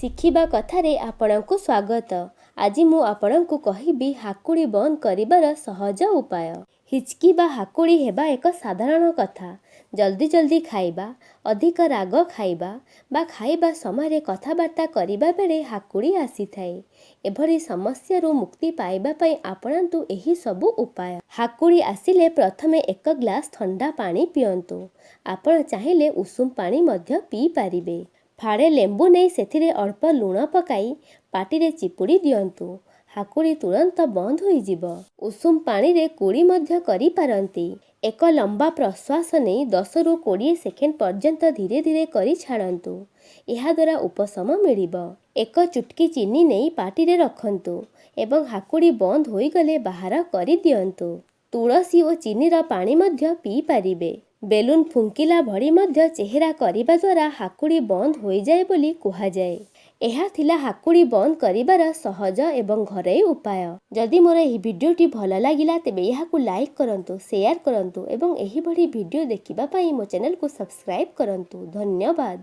ଶିଖିବା କଥାରେ ଆପଣଙ୍କୁ ସ୍ୱାଗତ। ଆଜି ମୁଁ ଆପଣଙ୍କୁ କହିବି ହାକୁଡ଼ି ବନ୍ଦ କରିବାର ସହଜ ଉପାୟ। ହିଚକି ବା ହାକୁଡ଼ି ହେବା ଏକ ସାଧାରଣ କଥା। ଜଲ୍ଦି ଜଲ୍ଦି ଖାଇବା, ଅଧିକ ରାଗ ଖାଇବା ବା ଖାଇବା ସମୟରେ କଥାବାର୍ତ୍ତା କରିବା ବେଳେ ହାକୁଡ଼ି ଆସିଥାଏ। ଏଭଳି ସମସ୍ୟାରୁ ମୁକ୍ତି ପାଇବା ପାଇଁ ଆପଣାନ୍ତୁ ଏହି ସବୁ ଉପାୟ। ହାକୁଡ଼ି ଆସିଲେ ପ୍ରଥମେ 1 ଗ୍ଲାସ୍ ଥଣ୍ଡା ପାଣି ପିଅନ୍ତୁ। ଆପଣ ଚାହିଁଲେ ଉଷୁମ ପାଣି ମଧ୍ୟ ପିଇପାରିବେ। ଫାଳେ ଲେମ୍ବୁ ନେଇ ସେଥିରେ ଅଳ୍ପ ଲୁଣ ପକାଇ ପାଟିରେ ଚିପୁଡ଼ି ଦିଅନ୍ତୁ। ହାକୁଡ଼ି ତୁରନ୍ତ ବନ୍ଦ ହୋଇଯିବ। ଉଷୁମ ପାଣିରେ କୁଳି ମଧ୍ୟ କରିପାରନ୍ତି। ଏକ ଲମ୍ବା ପ୍ରଶ୍ୱାସ ନେଇ 10ରୁ 20 ସେକେଣ୍ଡ ପର୍ଯ୍ୟନ୍ତ ଧୀରେ ଧୀରେ କରି ଛାଡ଼ନ୍ତୁ। ଏହାଦ୍ୱାରା ଉପଶମ ମିଳିବ। 1 ଚୁଟକି ଚିନି ନେଇ ପାଟିରେ ରଖନ୍ତୁ ଏବଂ ହାକୁଡ଼ି ବନ୍ଦ ହୋଇଗଲେ ବାହାର କରିଦିଅନ୍ତୁ। ତୁଳସୀ ଓ ଚିନିର ପାଣି ମଧ୍ୟ ପିଇପାରିବେ। ବେଲୁନ୍ ଫୁଙ୍କିଲା ଭଳି ମଧ୍ୟ ଚେହେରା କରିବା ଦ୍ୱାରା ହାକୁଡ଼ି ବନ୍ଦ ହୋଇଯାଏ ବୋଲି କୁହାଯାଏ। ଏହା ଥିଲା ହାକୁଡ଼ି ବନ୍ଦ କରିବାର ସହଜ ଏବଂ ଘରୋଇ ଉପାୟ। ଯଦି ମୋର ଏହି ଭିଡ଼ିଓଟି ଭଲ ଲାଗିଲା ତେବେ ଏହାକୁ ଲାଇକ୍ କରନ୍ତୁ, ସେୟାର କରନ୍ତୁ ଏବଂ ଏହିଭଳି ଭିଡ଼ିଓ ଦେଖିବା ପାଇଁ ମୋ ଚ୍ୟାନେଲକୁ ସବସ୍କ୍ରାଇବ୍ କରନ୍ତୁ। ଧନ୍ୟବାଦ।